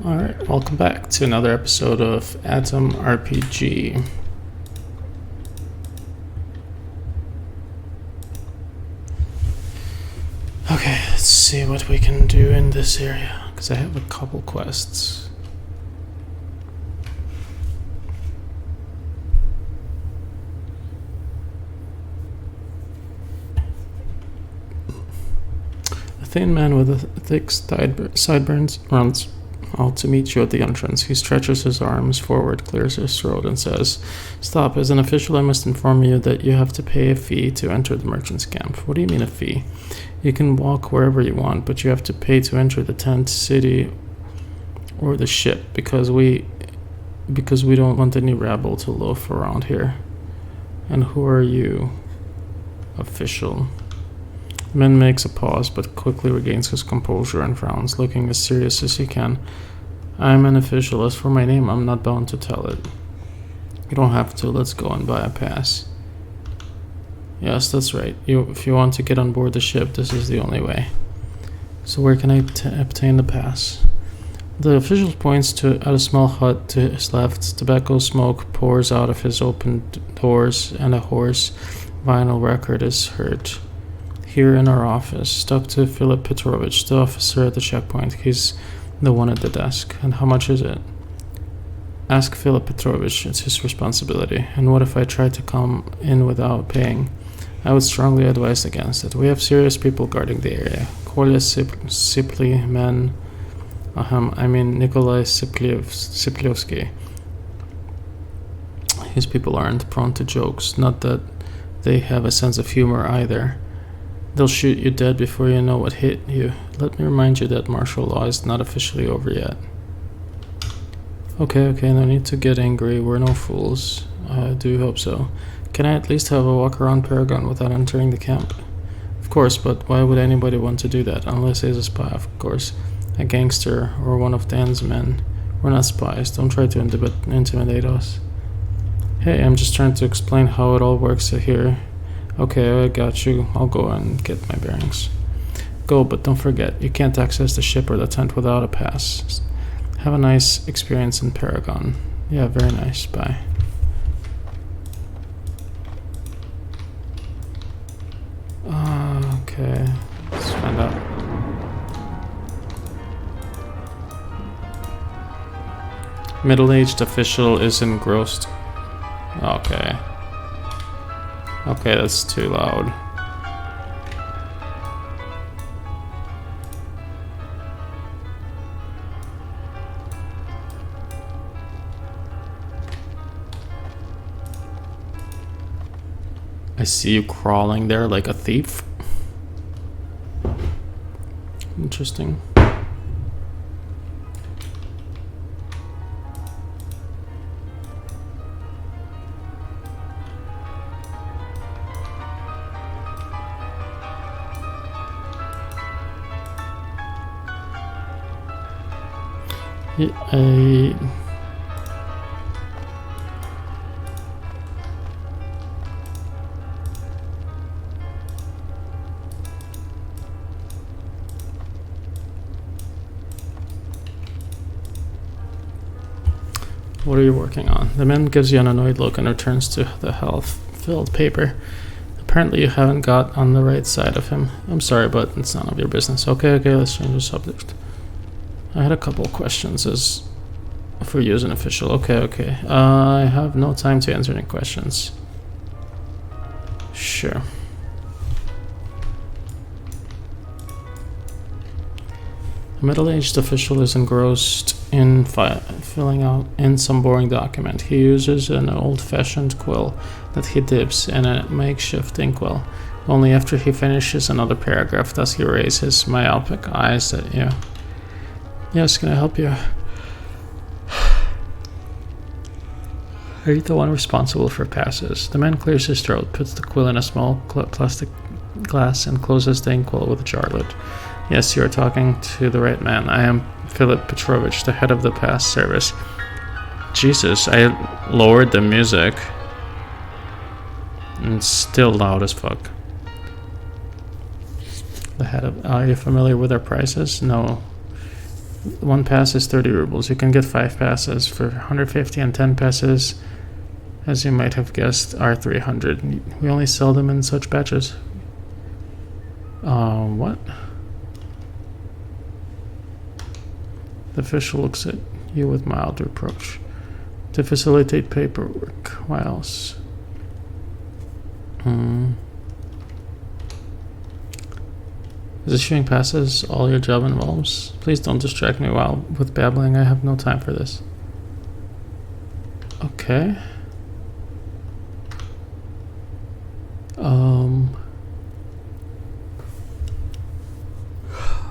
Alright, welcome back to another episode of Atom RPG. Okay, let's see what we can do in this area, because I have a couple quests. A thin man with a thick sideburns runs out to meet you at the entrance. He stretches his arms forward, clears his throat, and says, "Stop. As an official, I must inform you that you have to pay a fee to enter the merchant's camp." "What do you mean a fee?" "You can walk wherever you want, but you have to pay to enter the tent, city, or the ship, because we don't want any rabble to loaf around here." "And who are you?" "Official." The man makes a pause, but quickly regains his composure and frowns, looking as serious as he can. "I'm an official. As for my name, I'm not bound to tell it." "You don't have to. Let's go and buy a pass." "Yes, that's right. If you want to get on board the ship, this is the only way." "So where can I obtain the pass?" The official points at a small hut to his left. Tobacco smoke pours out of his open doors, and a hoarse vinyl record is heard. "Here in our office, talk to Philip Petrovich, the officer at the checkpoint. He's the one at the desk." "And how much is it?" "Ask Philip Petrovich. It's his responsibility." "And what if I try to come in without paying?" "I would strongly advise against it. We have serious people guarding the area. Kolya Sipli, men... Nikolai Sipliovsky. His people aren't prone to jokes. Not that they have a sense of humor either. They'll shoot you dead before you know what hit you. Let me remind you that martial law is not officially over yet." Okay, no need to get angry. We're no fools. I do hope so. Can I at least have a walk around Paragon without entering the camp? Of course, but why would anybody want to do that? Unless he's a spy, of course. A gangster or one of Dan's men. We're not spies. Don't try to intimidate us. Hey, I'm just trying to explain how it all works here. Okay, I got you. I'll go and get my bearings. Go, but don't forget, you can't access the ship or the tent without a pass. Have a nice experience in Paragon. Yeah, very nice. Bye. Okay, let's find out. Middle-aged official is engrossed. Okay. Okay, that's too loud. I see you crawling there like a thief. Interesting. What are you working on? The man gives you an annoyed look and returns to the health-filled paper. Apparently you haven't got on the right side of him. I'm sorry, but it's none of your business. Okay, let's change the subject. I had a couple questions for you as an official. Okay. I have no time to answer any questions. Sure. A middle-aged official is engrossed in filling out in some boring document. He uses an old-fashioned quill that he dips in a makeshift inkwell. Only after he finishes another paragraph does he raise his myopic eyes at you. "Yes, can I help you?" "Are you the one responsible for passes?" The man clears his throat, puts the quill in a small plastic glass, and closes the inkwell with a jar lid. "Yes, you are talking to the right man. I am Philip Petrovich, the head of the pass service." Jesus, I lowered the music. And it's still loud as fuck. "The head of... Are you familiar with our prices?" "No." 1 pass is 30 rubles. You can get 5 passes for 150, and 10 passes, as you might have guessed, are 300. We only sell them in such batches. What? The official looks at you with mild reproach. To facilitate paperwork. Why else? Is issuing passes all your job involves? Please don't distract me with babbling. I have no time for this. Okay.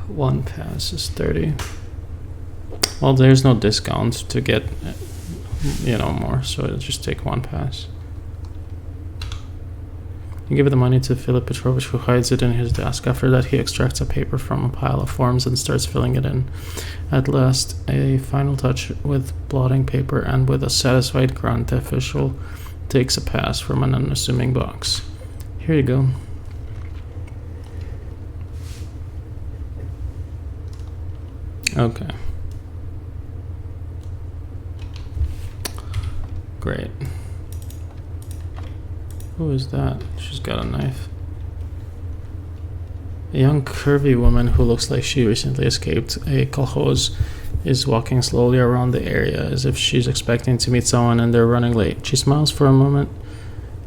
1 pass is 30. Well, there's no discount to get, more, so I'll just take 1 pass. You give the money to Philip Petrovich, who hides it in his desk. After that, he extracts a paper from a pile of forms and starts filling it in. At last, a final touch with blotting paper, and with a satisfied grunt, the official takes a pass from an unassuming box. Here you go. Okay. Great. Who is that? She's got a knife. A young curvy woman who looks like she recently escaped a kolkhoz is walking slowly around the area as if she's expecting to meet someone and they're running late. She smiles for a moment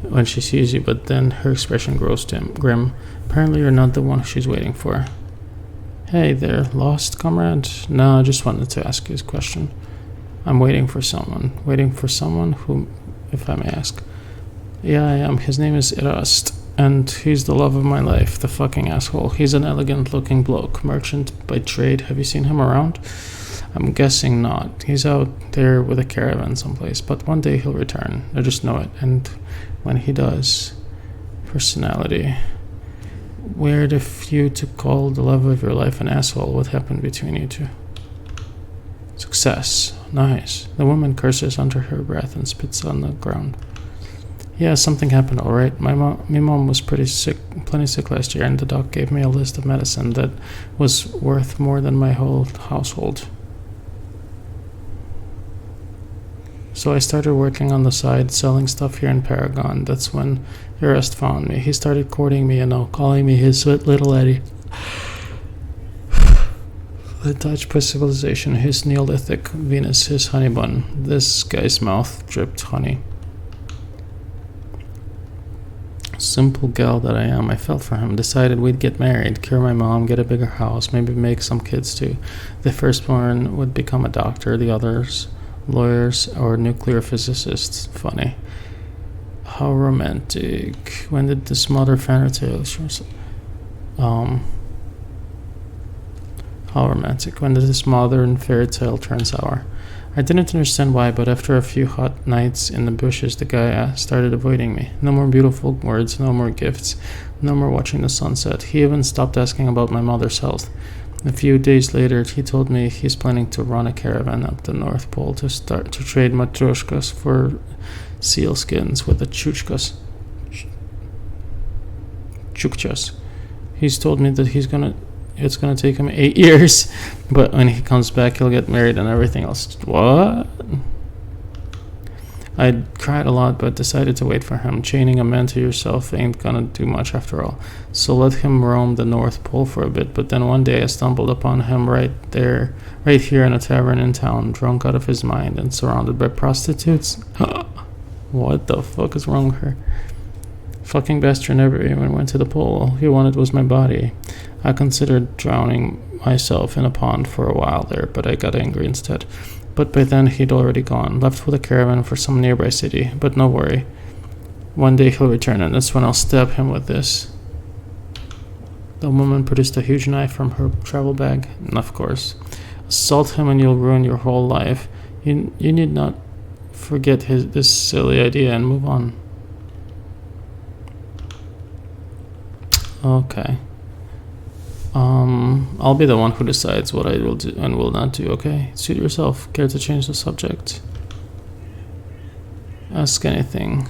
when she sees you, but then her expression grows grim. Apparently you're not the one she's waiting for. Hey there, lost comrade? No, I just wanted to ask you a question. I'm waiting for someone. Waiting for someone who, if I may ask. Yeah, I am. His name is Irast, and he's the love of my life, the fucking asshole. He's an elegant-looking bloke, merchant by trade. Have you seen him around? I'm guessing not. He's out there with a caravan someplace, but one day he'll return. I just know it, and when he does, personality. Weird if you to call the love of your life an asshole. What happened between you two? Success. Nice. The woman curses under her breath and spits on the ground. Yeah, something happened, all right. My mom was plenty sick last year, and the doc gave me a list of medicine that was worth more than my whole household. So I started working on the side, selling stuff here in Paragon. That's when Erest found me. He started courting me, calling me his sweet little Eddie. The Dutch civilization, his Neolithic Venus, his honey bun. This guy's mouth dripped honey. Simple gal that I am, I fell for him, decided we'd get married, cure my mom, get a bigger house, maybe make some kids too. The firstborn would become a doctor, the others lawyers or nuclear physicists. Funny. How romantic. When did this mother fairy tale How romantic. When did this modern fairy tale turn sour? I didn't understand why, but after a few hot nights in the bushes, the guy started avoiding me. No more beautiful words, no more gifts, no more watching the sunset. He even stopped asking about my mother's health. A few days later, he told me he's planning to run a caravan up the North Pole to trade matryoshkas for seal skins with the chukchas. He's told me that it's gonna take him 8 years, but when he comes back, he'll get married and everything else. What? I cried a lot, but decided to wait for him. Chaining a man to yourself ain't gonna do much after all. So let him roam the North Pole for a bit. But then one day I stumbled upon him right here in a tavern in town, drunk out of his mind and surrounded by prostitutes. What the fuck is wrong with her? Fucking bastard never even went to the pole. All he wanted was my body. I considered drowning myself in a pond for a while there, but I got angry instead. But by then he'd already gone, left with a caravan for some nearby city. But no worry. One day he'll return, and that's when I'll stab him with this. The woman produced a huge knife from her travel bag. Of course. Assault him and you'll ruin your whole life. You need not forget this silly idea and move on. Okay. I'll be the one who decides what I will do and will not do, okay? Suit yourself. Care to change the subject? Ask anything.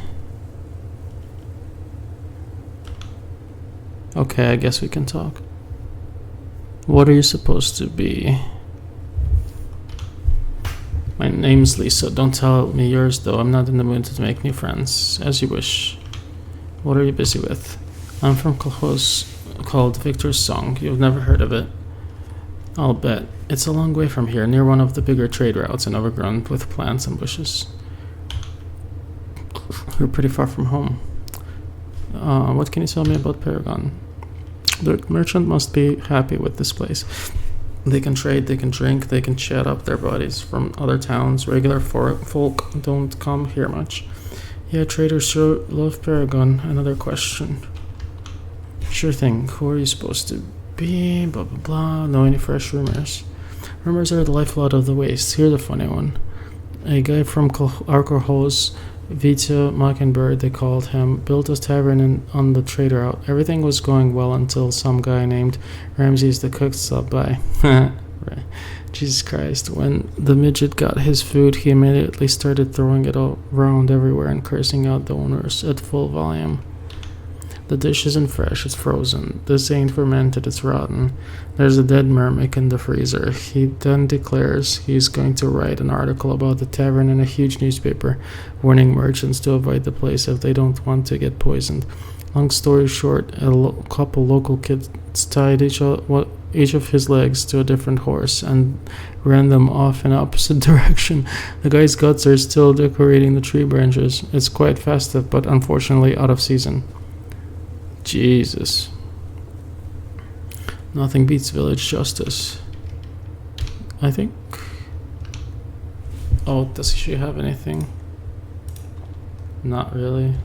Okay, I guess we can talk. What are you supposed to be? My name's Lisa. Don't tell me yours, though. I'm not in the mood to make new friends. As you wish. What are you busy with? I'm from Colchos called Victor's Song. You've never heard of it? I'll bet. It's a long way from here, near one of the bigger trade routes and overgrown with plants and bushes. You're pretty far from home. What can you tell me about Paragon? The merchant must be happy with this place. They can trade, they can drink, they can chat up their bodies from other towns. Regular folk don't come here much. Yeah, traders sure love Paragon. Another question. Sure thing. Who are you supposed to be? Blah, blah, blah. Know any fresh rumors? Rumors are the lifeblood of the waste. Here's a funny one. A guy from Arcorhos, Vita Mockingbird, they called him, built a tavern on the trade route. Everything was going well until some guy named Ramses the cook stopped by. Right. Jesus Christ. When the midget got his food, he immediately started throwing it all around everywhere and cursing out the owners at full volume. The dish isn't fresh, it's frozen. This ain't fermented, it's rotten. There's a dead mermaid in the freezer. He then declares he's going to write an article about the tavern in a huge newspaper, warning merchants to avoid the place if they don't want to get poisoned. Long story short, a couple local kids tied each of his legs to a different horse and ran them off in opposite direction. The guy's guts are still decorating the tree branches. It's quite festive, but unfortunately out of season. Jesus. Nothing beats village justice. I think. Oh, does she have anything? Not really.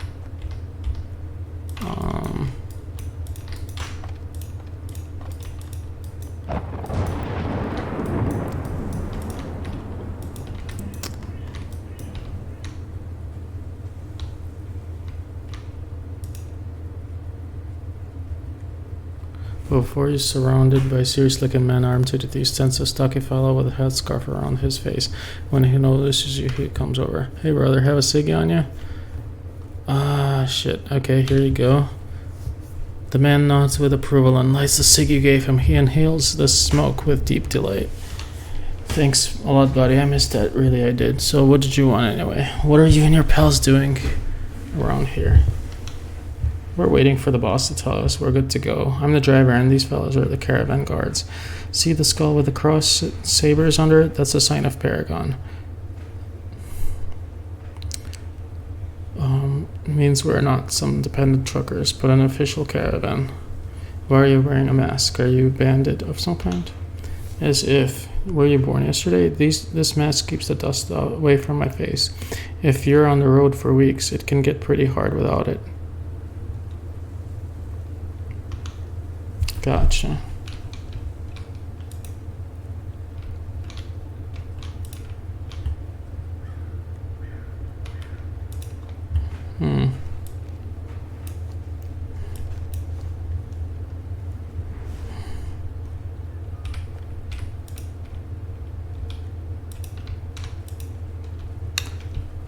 Before he's surrounded by serious-looking men armed to the teeth, stands a stocky fellow with a headscarf around his face. When he notices you, he comes over. Hey, brother, have a ciggy on you? Ah, shit. Okay, here you go. The man nods with approval and lights the cig you gave him. He inhales the smoke with deep delight. Thanks a lot, buddy. I missed that. Really, I did. So what did you want anyway? What are you and your pals doing around here? We're waiting for the boss to tell us we're good to go. I'm the driver and these fellows are the caravan guards. See the skull with the cross sabers under it? That's a sign of Paragon. Means we're not some dependent truckers, but an official caravan. Why are you wearing a mask? Are you a bandit of some kind? As if. Were you born yesterday? This mask keeps the dust away from my face. If you're on the road for weeks, it can get pretty hard without it. Gotcha.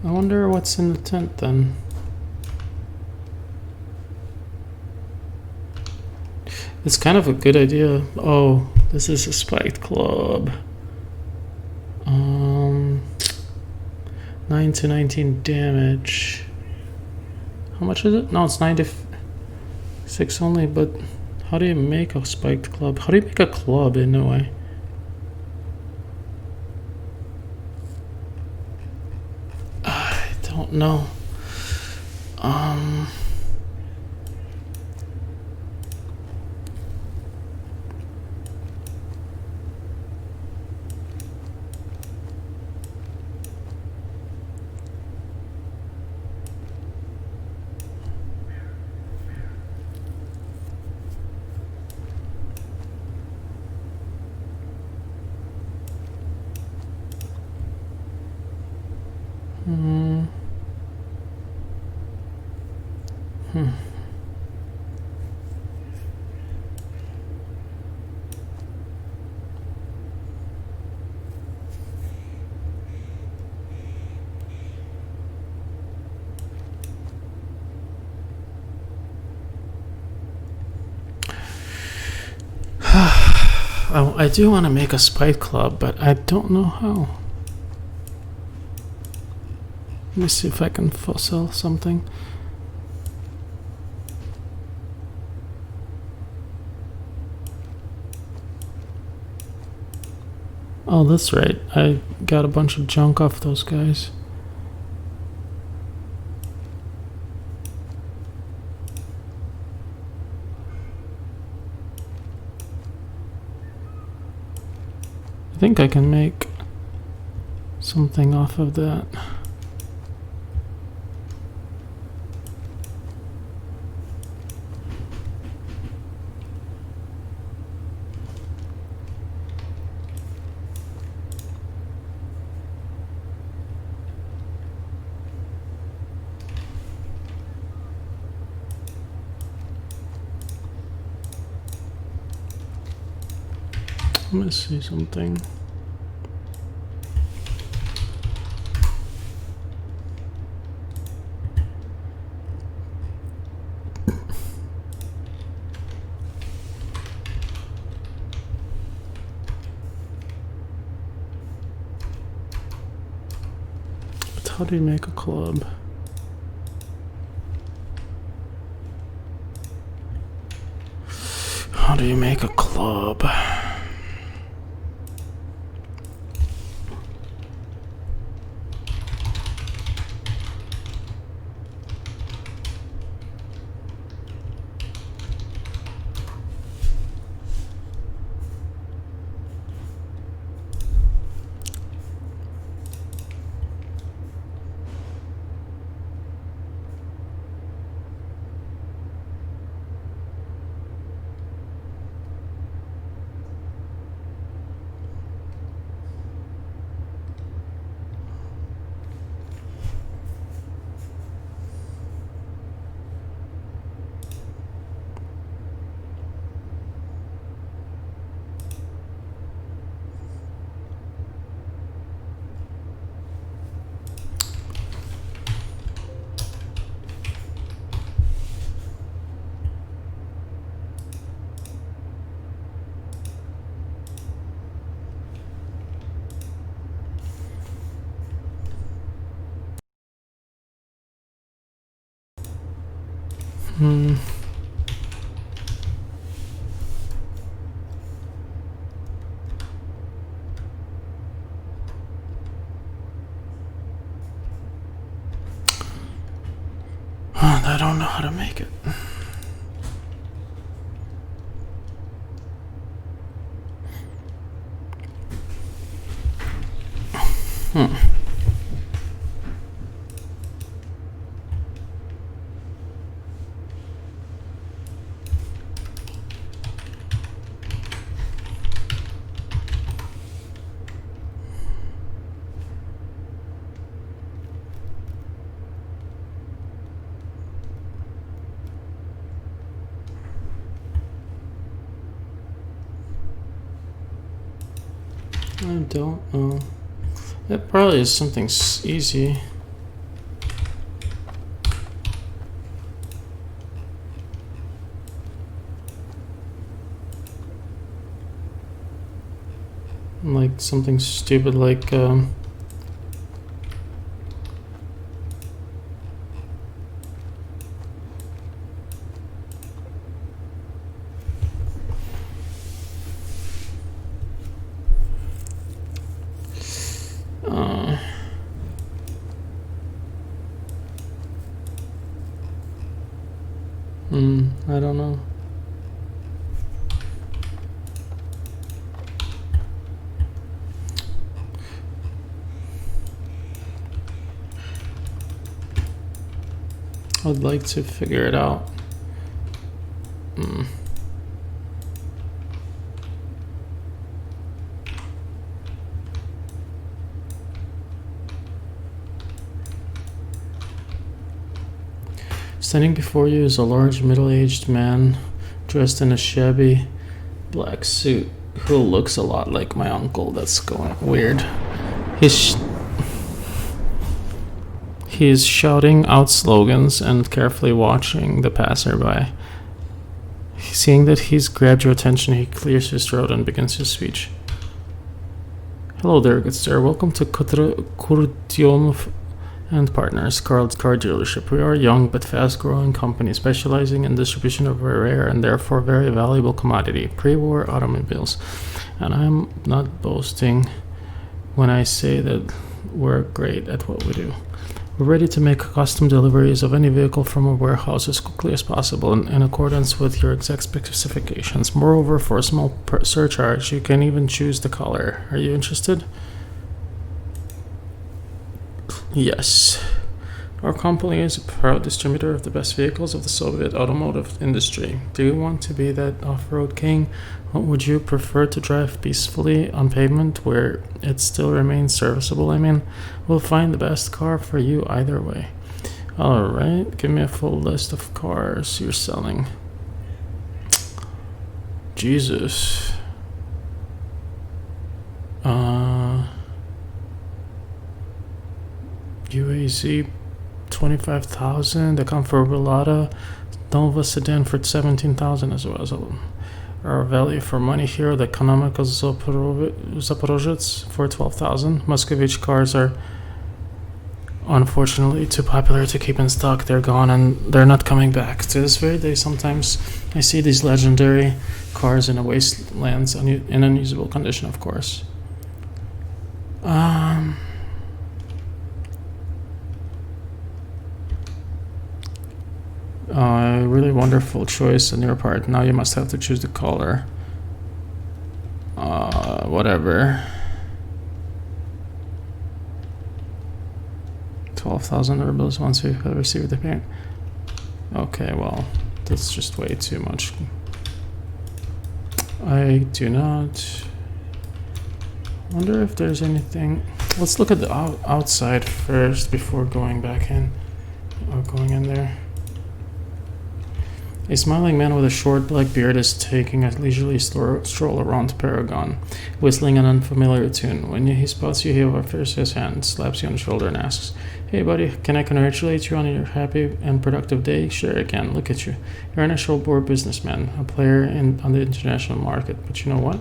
I wonder what's in the tent then. It's kind of a good idea. Oh, this is a spiked club. 9 to 19 damage. How much is it? No, it's 96 only, but how do you make a spiked club? How do you make a club in a way? I don't know. I do want to make a spike club, but I don't know how. Let me see if I can sell something. Oh, that's right. I got a bunch of junk off those guys. I think I can make something off of that. Let me see something. But how do you make a club? How do you make a club? I don't know how to make it. I don't know. It probably is something easy. Like something stupid like I don't know. I'd like to figure it out. Standing before you is a large middle-aged man dressed in a shabby black suit who looks a lot like my uncle. That's going weird. He's shouting out slogans and carefully watching the passerby. Seeing that he's grabbed your attention, he clears his throat and begins his speech. Hello there, good sir. Welcome to Kurtium And partners, Carl's Car Dealership. We are a young but fast-growing company specializing in distribution of a rare and therefore very valuable commodity, pre-war automobiles. And I'm not boasting when I say that we're great at what we do. We're ready to make custom deliveries of any vehicle from a warehouse as quickly as possible in accordance with your exact specifications. Moreover, for a small surcharge, you can even choose the color. Are you interested? Yes. Our company is a proud distributor of the best vehicles of the Soviet automotive industry. Do you want to be that off-road king? Or would you prefer to drive peacefully on pavement where it still remains serviceable? I mean, we'll find the best car for you either way. Alright, give me a full list of cars you're selling. Jesus. UAZ 25,000, the Comfort Belada, Nova sedan for 17,000 as well as our value for money here. The economical Zaporozhets for 12,000. Muscovich cars are unfortunately too popular to keep in stock. They're gone and they're not coming back. To this very day, sometimes I see these legendary cars in a wastelands in unusable condition, of course. Really wonderful choice on your part. Now you must have to choose the color. Whatever. 12,000 rubles once we have received the payment. Okay, well, that's just way too much. I do not wonder if there's anything. Let's look at the outside first before going back in or going in there. A smiling man with a short black beard is taking a leisurely stroll around Paragon, whistling an unfamiliar tune. When he spots you, he offers his hand, slaps you on the shoulder, and asks, "Hey buddy, can I congratulate you on your happy and productive day?" "Sure I can. Look at you. You're an actual-born businessman, a player on the international market. But you know what?"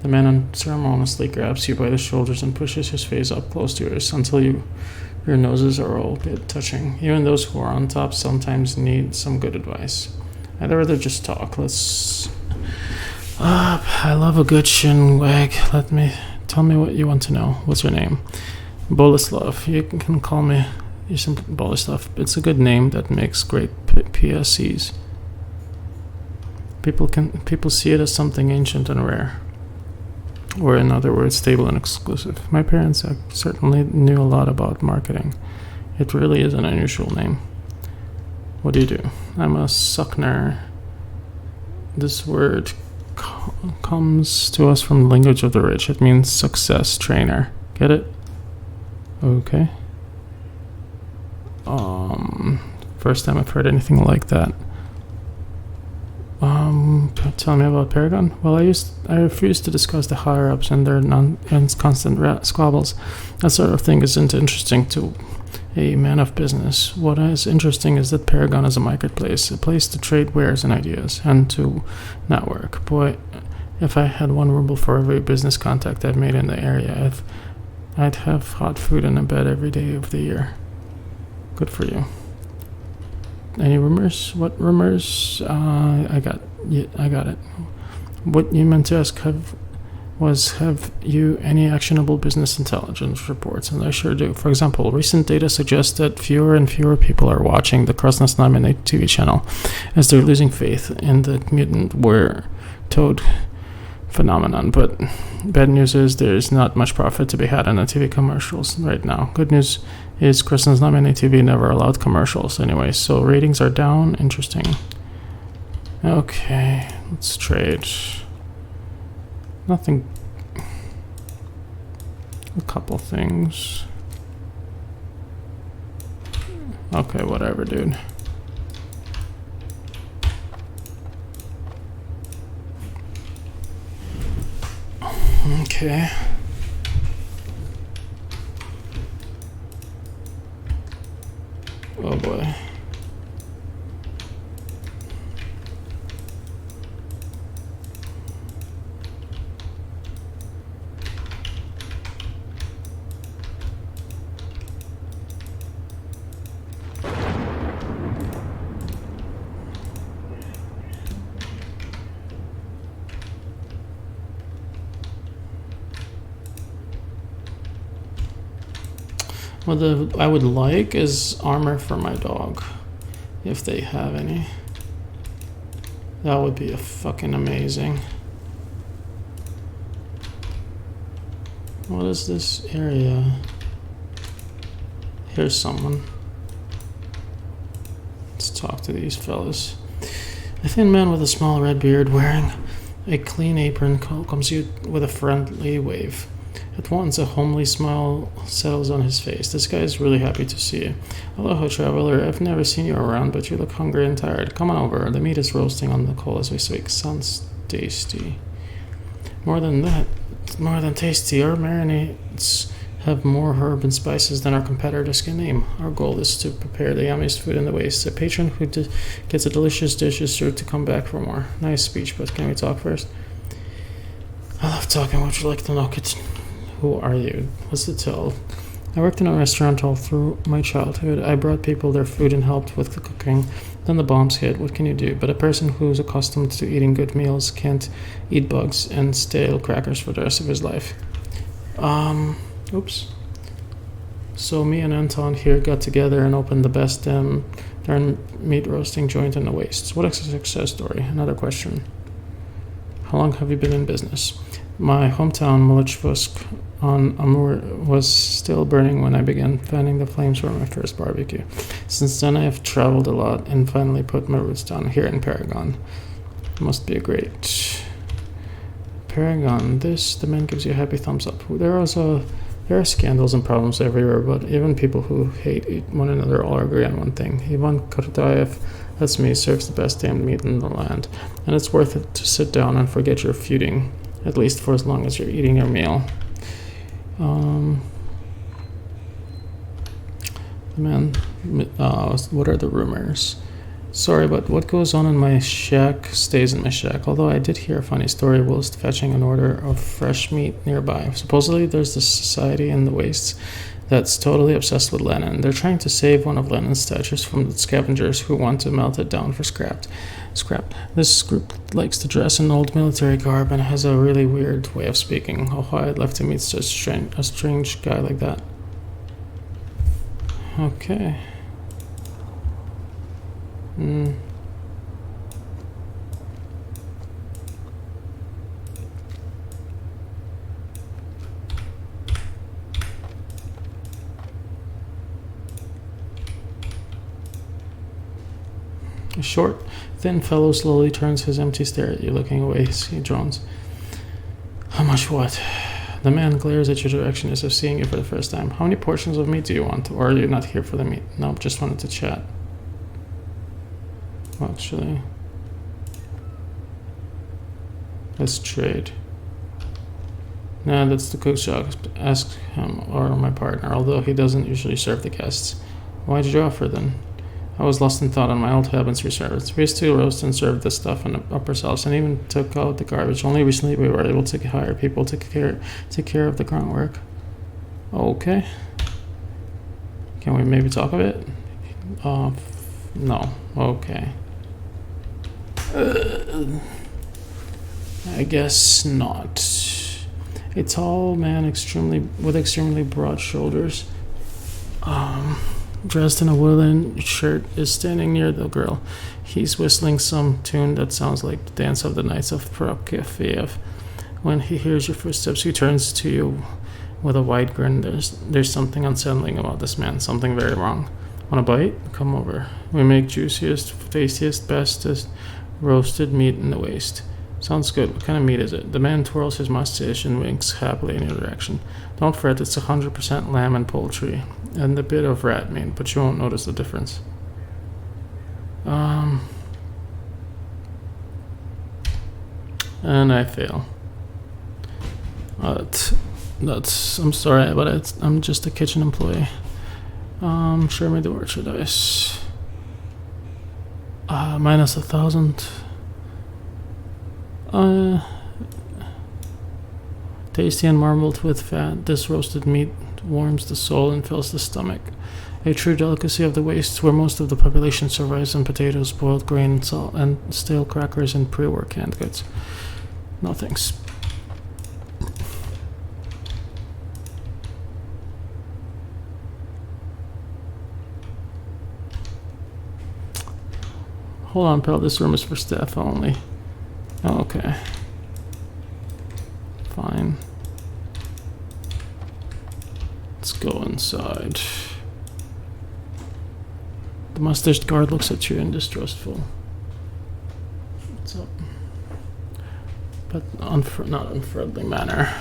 The man unceremoniously grabs you by the shoulders and pushes his face up close to yours until your noses are all bit touching. Even those who are on top sometimes need some good advice. I'd rather just talk. I love a good shin wag. Tell me what you want to know. What's your name? Boleslav. You can call me Boleslav. It's a good name that makes great PSCs. People see it as something ancient and rare. Or in other words, stable and exclusive. My parents certainly knew a lot about marketing. It really is an unusual name. What do you do? I'm a Suckner. This word comes to us from the language of the rich. It means success trainer. Get it? Okay. First time I've heard anything like that. Tell me about Paragon. Well, I refuse to discuss the higher-ups and their constant squabbles. That sort of thing isn't interesting to a man of business. What is interesting is that Paragon is a marketplace, a place to trade wares and ideas, and to network. Boy, if I had 1 ruble for every business contact I've made in the area, I'd have hot food and a bed every day of the year. Good for you. Any rumors? What rumors? I got it. What you meant to ask have you any actionable business intelligence reports? And I sure do. For example, recent data suggests that fewer and fewer people are watching the Krasnosnamenny TV channel as they're losing faith in the mutant were-toad phenomenon. But bad news is there's not much profit to be had in the TV commercials right now. Good news is Krasnosnamenny TV never allowed commercials anyway, so ratings are down. Interesting. Okay, let's trade. Nothing. A couple things. Okay, whatever, dude. Okay. Oh boy. What I would like is armor for my dog, if they have any. That would be fucking amazing. What is this area? Here's someone. Let's talk to these fellas. A thin man with a small red beard wearing a clean apron welcomes you with a friendly wave. At once, a homely smile settles on his face. This guy is really happy to see you. Aloha, traveler. I've never seen you around, but you look hungry and tired. Come on over. The meat is roasting on the coal as we speak. Sounds tasty. More than tasty. Our marinades have more herb and spices than our competitors can name. Our goal is to prepare the yummiest food in the Waste. A patron who gets a delicious dish is sure to come back for more. Nice speech, but can we talk first? I love talking. Would you like to know it? Who are you? What's the tell? I worked in a restaurant all through my childhood. I brought people their food and helped with the cooking. Then the bombs hit. What can you do? But a person who's accustomed to eating good meals can't eat bugs and stale crackers for the rest of his life. Oops. So me and Anton here got together and opened the best darn meat roasting joint in the Wastes. What a success story. Another question. How long have you been in business? My hometown, Molochvusk on Amur, was still burning when I began fanning the flames for my first barbecue. Since then, I have traveled a lot and finally put my roots down here in Paragon. Must be a great Paragon. The man gives you a happy thumbs up. There are scandals and problems everywhere, but even people who hate one another all agree on one thing. Ivan Kurtayev, that's me, serves the best damned meat in the land, and it's worth it to sit down and forget your feuding, at least for as long as you're eating your meal. What are the rumors? Sorry, but what goes on in my shack stays in my shack, although I did hear a funny story whilst fetching an order of fresh meat nearby. Supposedly there's this society in the Wastes that's totally obsessed with Lenin. They're trying to save one of Lenin's statues from the scavengers who want to melt it down for scrap. This group likes to dress in old military garb and has a really weird way of speaking. Oh, I'd love to meet such a strange guy like that. Okay. A short, thin fellow slowly turns his empty stare at you, looking away. He drones. How much what? The man glares at your direction as if seeing you for the first time. How many portions of meat do you want? Or are you not here for the meat? Nope, just wanted to chat. Actually, let's trade. Nah, that's the cook's job. Ask him or my partner, although he doesn't usually serve the guests. Why did you offer then? I was lost in thought on my old habits reserves. We used to roast and serve the stuff in the upper cells and even took out the garbage. Only recently we were able to hire people to take care of the groundwork. Okay. Can we maybe talk a bit? No. Okay. I guess not. A tall man with extremely broad shoulders, dressed in a woolen shirt, is standing near the grill. He's whistling some tune that sounds like the Dance of the Knights of Prokofiev. When he hears your footsteps, he turns to you with a wide grin. There's something unsettling about this man, something very wrong. Want a bite? Come over. We make juiciest, tastiest, bestest roasted meat in the Waste. Sounds good. What kind of meat is it? The man twirls his mustache and winks happily in your direction. Don't fret, it's 100% lamb and poultry, and a bit of rat meat, but you won't notice the difference. And I fail. I'm sorry, but I'm just a kitchen employee. Show me the merchandise. Minus 1,000. Tasty and marbled with fat, this roasted meat warms the soul and fills the stomach. A true delicacy of the Wastes, where most of the population survives on potatoes, boiled grain, salt, and stale crackers and pre-war canned goods. No thanks. Hold on, pal. This room is for staff only. Oh, okay. Fine. Let's go inside. The mustached guard looks at you in distrustful. What's up? But not unfriendly manner.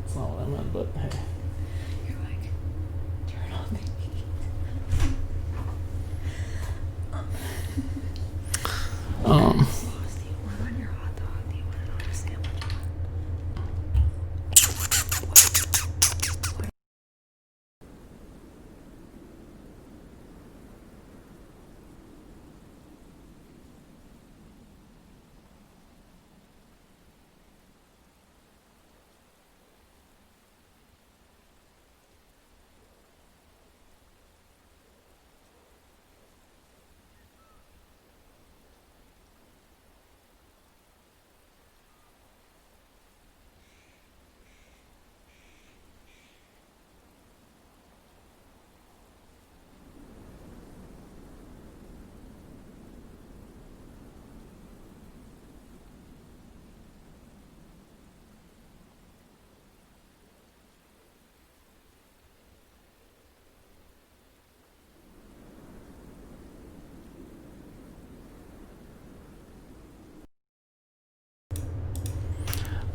That's not what I meant, but hey. You're like, turn on the heat. Sauce, do you want on your hot dog? Do you want it on your sandwich?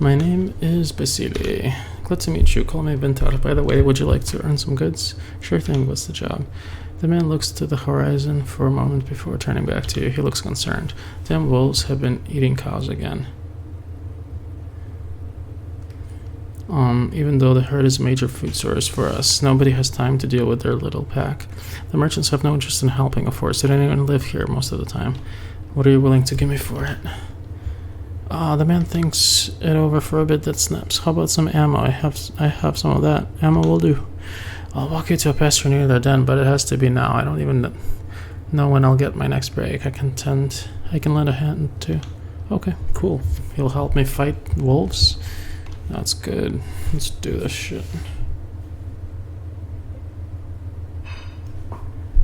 My name is Basili. Glad to meet you. Call me Ventar. By the way, would you like to earn some goods? Sure thing. What's the job? The man looks to the horizon for a moment before turning back to you. He looks concerned. Damn wolves have been eating cows again. Even though the herd is a major food source for us, nobody has time to deal with their little pack. The merchants have no interest in helping a force. They don't even live here most of the time. What are you willing to give me for it? The man thinks it over for a bit, that snaps. How about some ammo? I have some of that. Ammo will do. I'll walk you to a pasture near their den, but it has to be now. I don't even know when I'll get my next break. I can lend a hand too. Okay, cool. He'll help me fight wolves? That's good. Let's do this shit.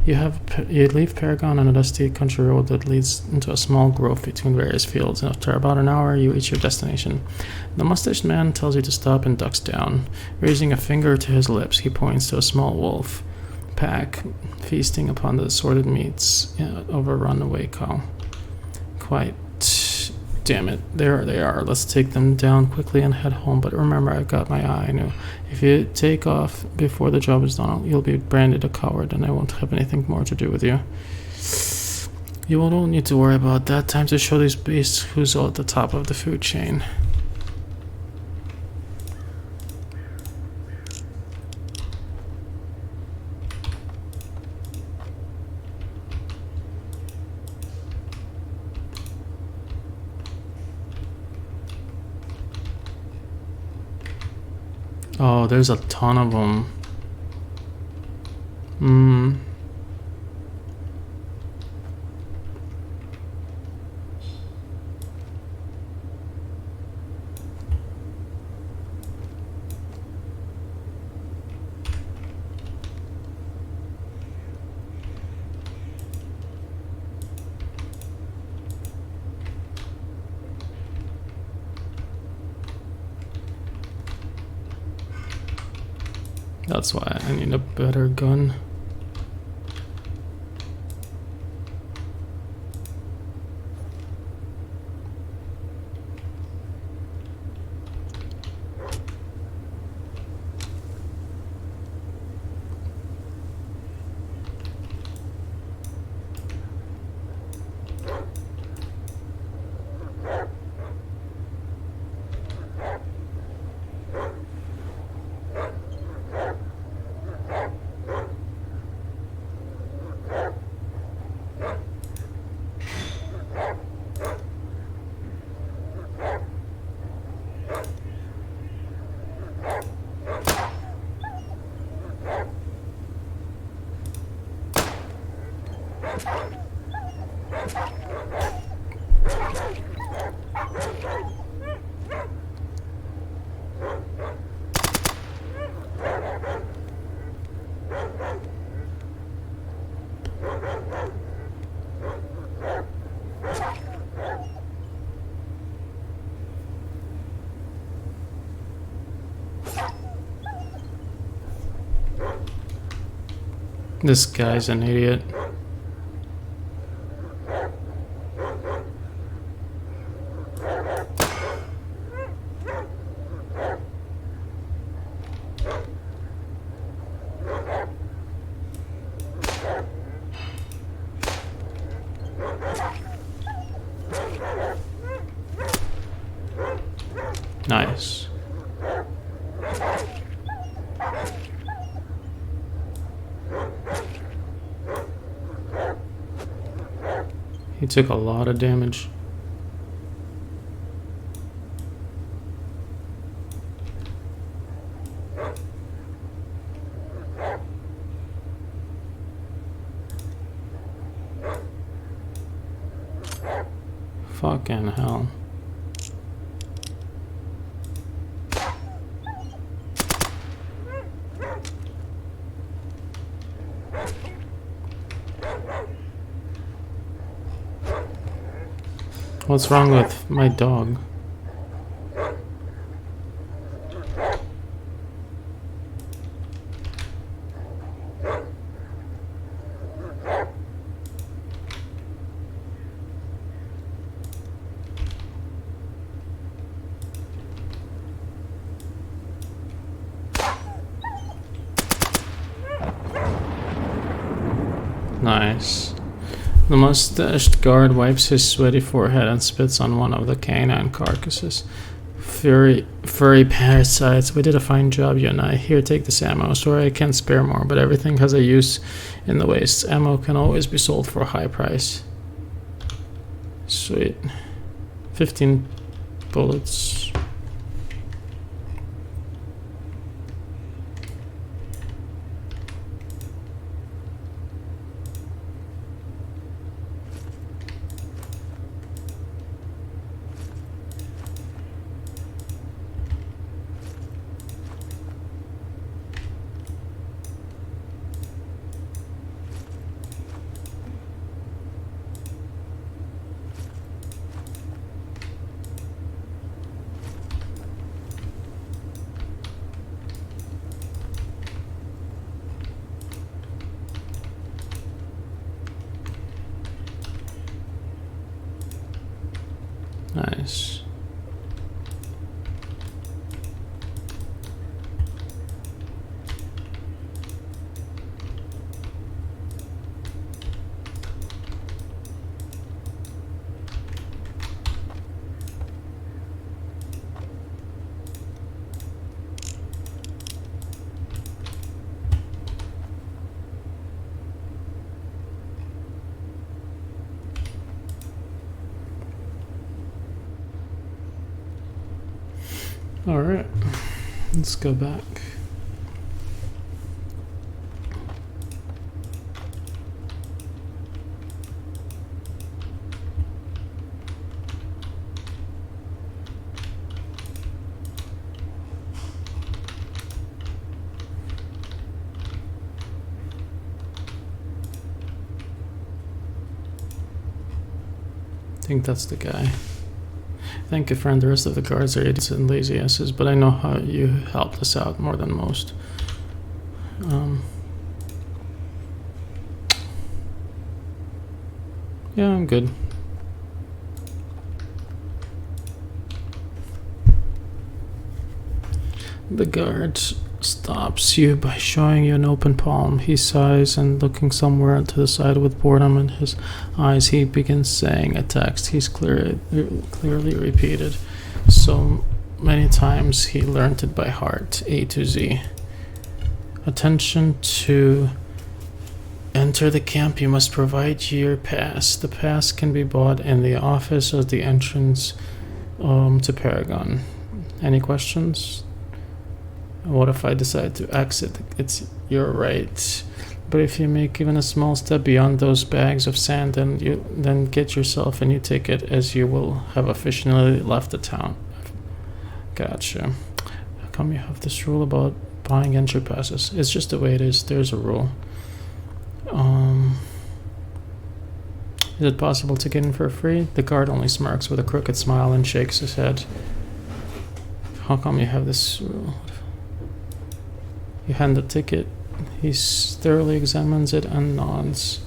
You leave Paragon on a dusty country road that leads into a small grove between various fields. After about an hour, you reach your destination. The mustached man tells you to stop and ducks down. Raising a finger to his lips, he points to a small wolf pack feasting upon the assorted meats of a runaway cow. Quite. Damn it. There they are. Let's take them down quickly and head home. But remember, I've got my eye. I know. If you take off before the job is done, you'll be branded a coward and I won't have anything more to do with you. You don't need to worry about that. Time to show these beasts who's at the top of the food chain. Oh, there's a ton of them. That's why I need a better gun. This guy's an idiot. Nice. He took a lot of damage. Fucking hell. What's wrong with my dog? Nice. The mustached guard wipes his sweaty forehead and spits on one of the canine carcasses. Furry parasites. We did a fine job, you and I. Here, take this ammo. Sorry I can't spare more, but everything has a use in the wastes. Ammo can always be sold for a high price. Sweet. 15 bullets. Nice. All right, let's go back. I think that's the guy. Thank you, friend. The rest of the guards are idiots and lazy asses, but I know how you helped us out more than most. Yeah, I'm good. The guard stops you by showing you an open palm. He sighs and, looking somewhere to the side with boredom in his eyes, he begins saying a text he's clearly repeated so many times he learned it by heart. A to Z. Attention: to enter the camp, you must provide your pass. The pass can be bought in the office of the entrance to Paragon. Any questions? What if I decide to exit? It's your right. But if you make even a small step beyond those bags of sand, then get yourself a new ticket, as you will have officially left the town. Gotcha. How come you have this rule about buying entry passes? It's just the way it is. There's a rule. Is it possible to get in for free? The guard only smirks with a crooked smile and shakes his head. How come you have this rule? You hand the ticket. He thoroughly examines it and nods.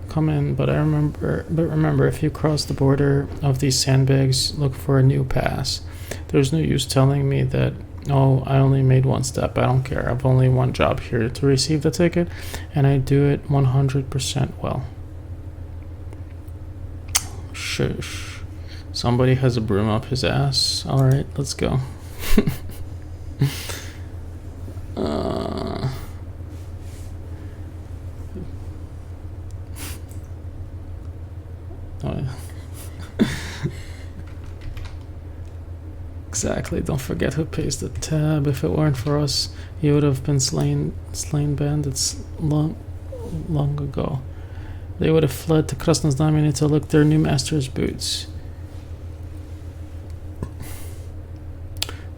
Come in, but remember, if you cross the border of these sandbags, look for a new pass. There's no use telling me that, oh, I only made one step. I don't care. I've only one job here, to receive the ticket, and I do it 100% well. Shush. Somebody has a broom up his ass. Alright, let's go. Oh, yeah. Exactly. Don't forget who pays the tab. If it weren't for us, you would have been slain bandits long ago. They would have fled to Krasnoznameni to look their new master's boots.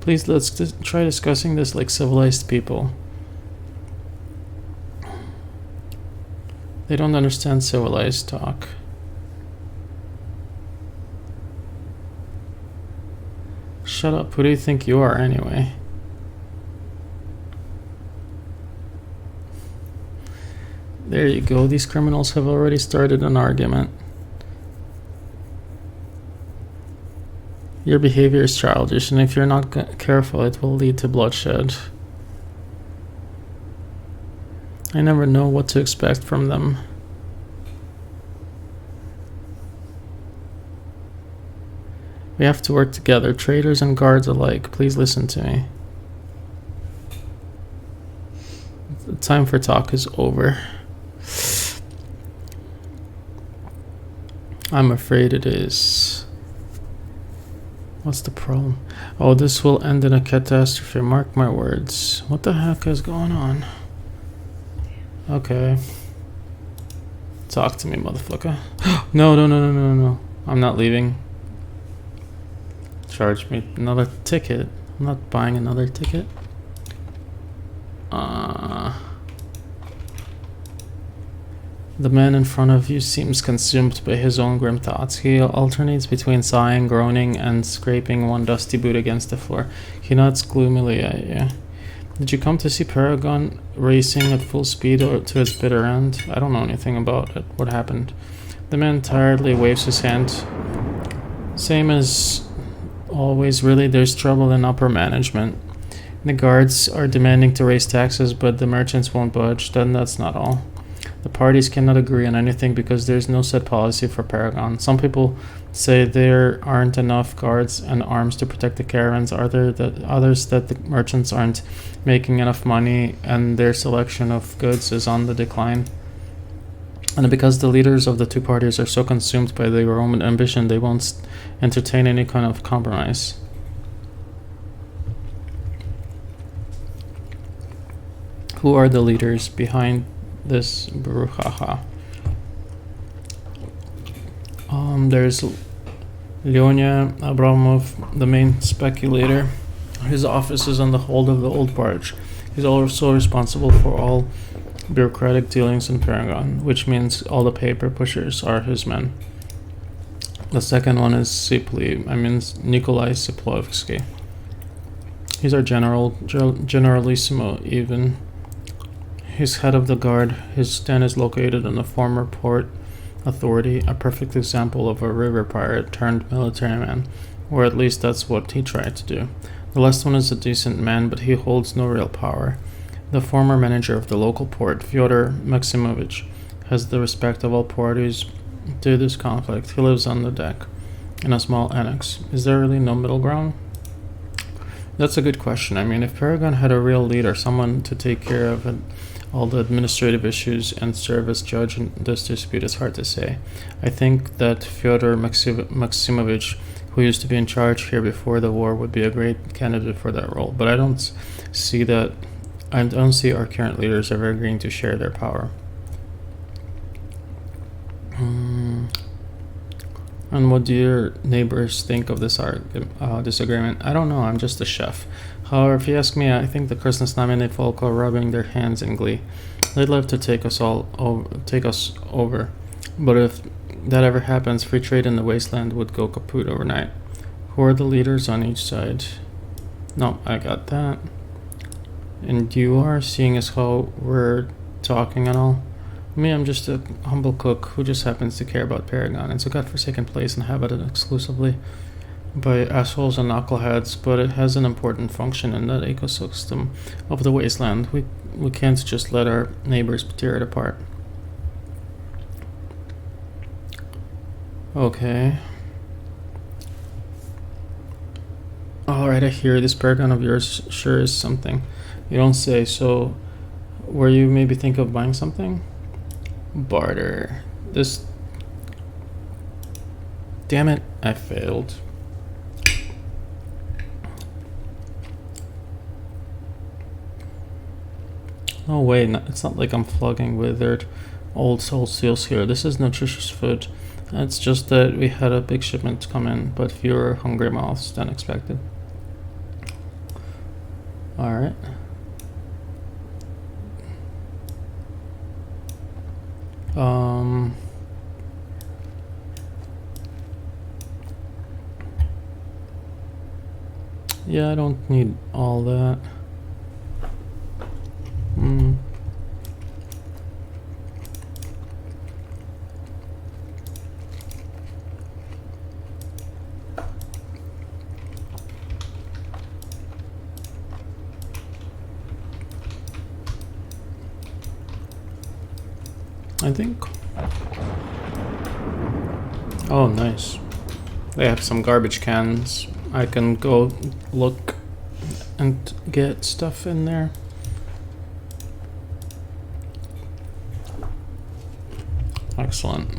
Please, let's try discussing this like civilized people. They don't understand civilized talk. Shut up, who do you think you are anyway? There you go, these criminals have already started an argument. Your behavior is childish, and if you're not careful, it will lead to bloodshed. I never know what to expect from them. We have to work together, traitors and guards alike. Please listen to me. The time for talk is over. I'm afraid it is. What's the problem? Oh, this will end in a catastrophe. Mark my words. What the heck is going on? Okay. Talk to me, motherfucker. No. I'm not leaving. Charge me another ticket. I'm not buying another ticket. The man in front of you seems consumed by his own grim thoughts. He alternates between sighing, groaning, and scraping one dusty boot against the floor. He nods gloomily at you. Did you come to see Paragon racing at full speed or to its bitter end? I don't know anything about it. What happened? The man tiredly waves his hand. Same as always, really. There's trouble in upper management. The guards are demanding to raise taxes, but the merchants won't budge. Then that's not all. The parties cannot agree on anything because there's no set policy for Paragon. Some people say there aren't enough guards and arms to protect the caravans. Others that the merchants aren't making enough money and their selection of goods is on the decline. And because the leaders of the two parties are so consumed by their own ambition, they won't entertain any kind of compromise. Who are the leaders behind this brouhaha? There's Leonia Abramov, the main speculator. His office is on the hold of the old barge. He's also responsible for all bureaucratic dealings in Paragon, which means all the paper pushers are his men. The second one is Nikolai Siplovsky. He's our generalissimo even. He's head of the guard. His den is located in the former port authority, a perfect example of a river pirate turned military man, or at least that's what he tried to do. The last one is a decent man, but he holds no real power. The former manager of the local port, Fyodor Maximovich, has the respect of all parties to this conflict. He lives on the deck, in a small annex. Is there really no middle ground? That's a good question. I mean, if Paragon had a real leader, someone to take care of all the administrative issues and serve as judge in this dispute, it's hard to say. I think that Fyodor Maximovich, who used to be in charge here before the war, would be a great candidate for that role. But I don't see our current leaders ever agreeing to share their power. And what do your neighbors think of this disagreement? I don't know, I'm just a chef. However, if you ask me, I think the Krasnoznameni folk are rubbing their hands in glee. They'd love to take us over. But if that ever happens, free trade in the wasteland would go kaput overnight. Who are the leaders on each side? No, I got that. And you are seeing as how we're talking and all. Me, I'm just a humble cook who just happens to care about Paragon. It's a godforsaken place inhabited exclusively by assholes and knuckleheads, but it has an important function in that ecosystem of the wasteland. We can't just let our neighbors tear it apart. Okay. Alright, I hear this Paragon of yours sure is something. You don't say. So, were you maybe think of buying something? Barter. This. Damn it, I failed. Oh wait, it's not like I'm flogging withered old soul seals here. This is nutritious food. It's just that we had a big shipment come in, but fewer hungry mouths than expected. Alright. Yeah, I don't need all that. I think. Oh, nice. They have some garbage cans. I can go look and get stuff in there. Excellent.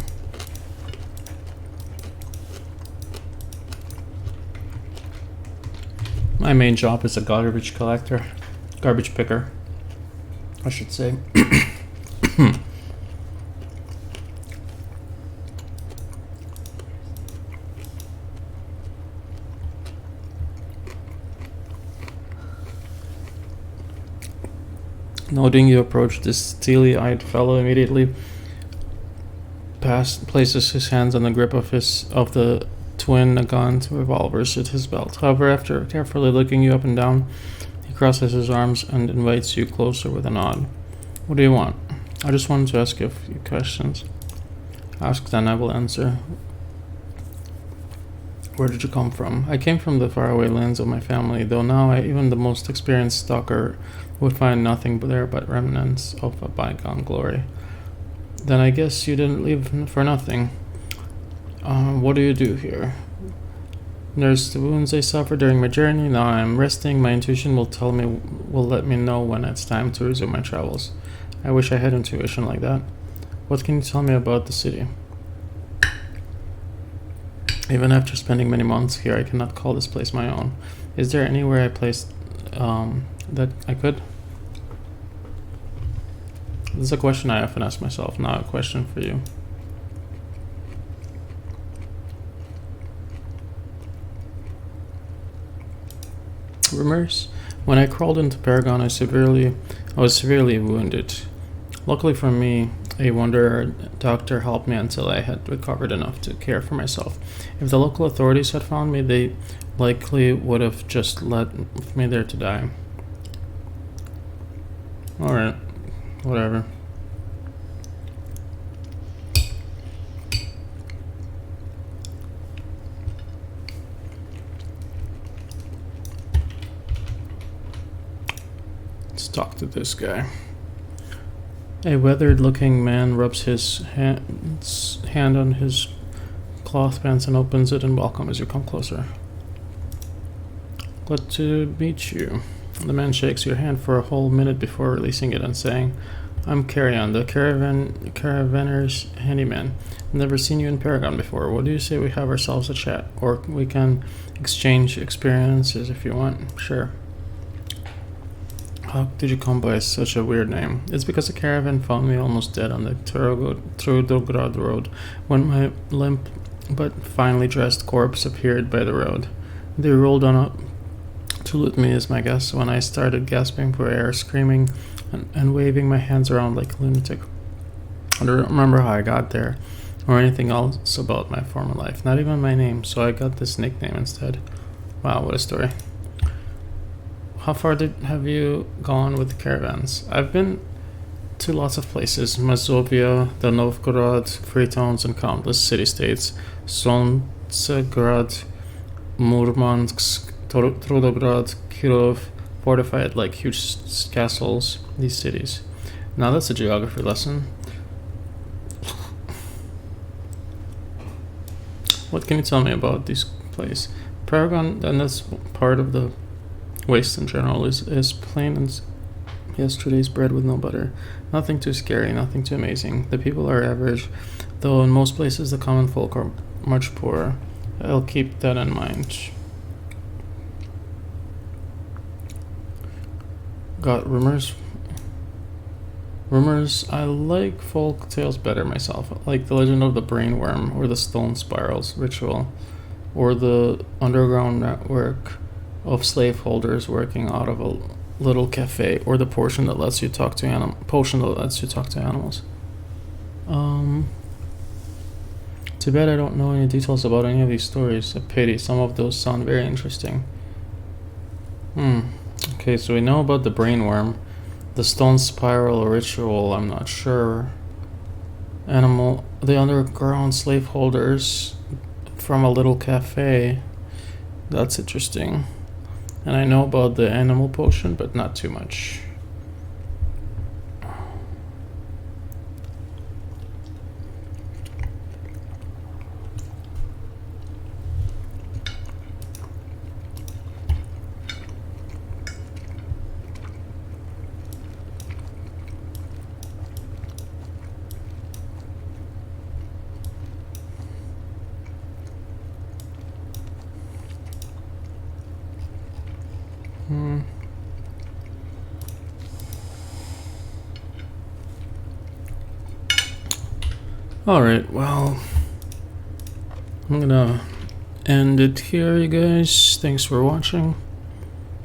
My main job is a garbage collector. Garbage picker, I should say. Noting you approach this steely-eyed fellow immediately places his hands on the grip of the twin Nagant revolvers at his belt. However, after carefully looking you up and down, he crosses his arms and invites you closer with a nod. What do you want? I just wanted to ask you a few questions. Ask, then I will answer. Where did you come from? I came from the faraway lands of my family, though now even the most experienced stalker would find nothing there but remnants of a bygone glory. Then I guess you didn't leave for nothing. What do you do here? Nurse the wounds I suffered during my journey. Now I'm resting. My intuition will let me know when it's time to resume my travels. I wish I had intuition like that. What can you tell me about the city? Even after spending many months here, I cannot call this place my own. Is there anywhere I placed that I could? This is a question I often ask myself, not a question for you. Rumors? When I crawled into Paragon, I was severely wounded. Luckily for me, a wanderer doctor helped me until I had recovered enough to care for myself. If the local authorities had found me, they likely would have just left me there to die. Alright, whatever. Let's talk to this guy. A weathered-looking man rubs his hand on his cloth pants and opens it and welcomes as you come closer. Glad to meet you. The man shakes your hand for a whole minute before releasing it and saying, I'm Carrion, the caravanner's handyman. Never seen you in Paragon before. What do you say we have ourselves a chat? Or we can exchange experiences if you want. Sure. How did you come by such a weird name? It's because a caravan found me almost dead on the Trudograd road when my limp but finely dressed corpse appeared by the road. They rolled on up to loot me as my guess when I started gasping for air, screaming and waving my hands around like a lunatic. I don't remember how I got there or anything else about my former life, not even my name, so I got this nickname instead. Wow, what a story. how far have you gone with the caravans? I've been to lots of places: Mazovia, the Novgorod, free towns, and countless city-states. Solntsgrad, Murmansk, Trudograd, Kirov, fortified like huge castles, these cities. Now that's a geography lesson. What can you tell me about this place? Paragon, and that's part of the waste in general, is plain as yesterday's bread with no butter. Nothing too scary, nothing too amazing. The people are average, though in most places the common folk are much poorer. I'll keep that in mind. Got rumors. I like folk tales better myself, like the legend of the brainworm, or the stone spirals ritual, or the underground network of slaveholders working out of a little cafe, or the potion that lets you talk to animals. Too bad I don't know any details about any of these stories. A pity. Some of those sound very interesting. Okay, so we know about the brainworm. The stone spiral ritual, I'm not sure. The underground slaveholders from a little cafe. That's interesting. And I know about the animal potion, but not too much. Alright, well, I'm gonna end it here, you guys. Thanks for watching.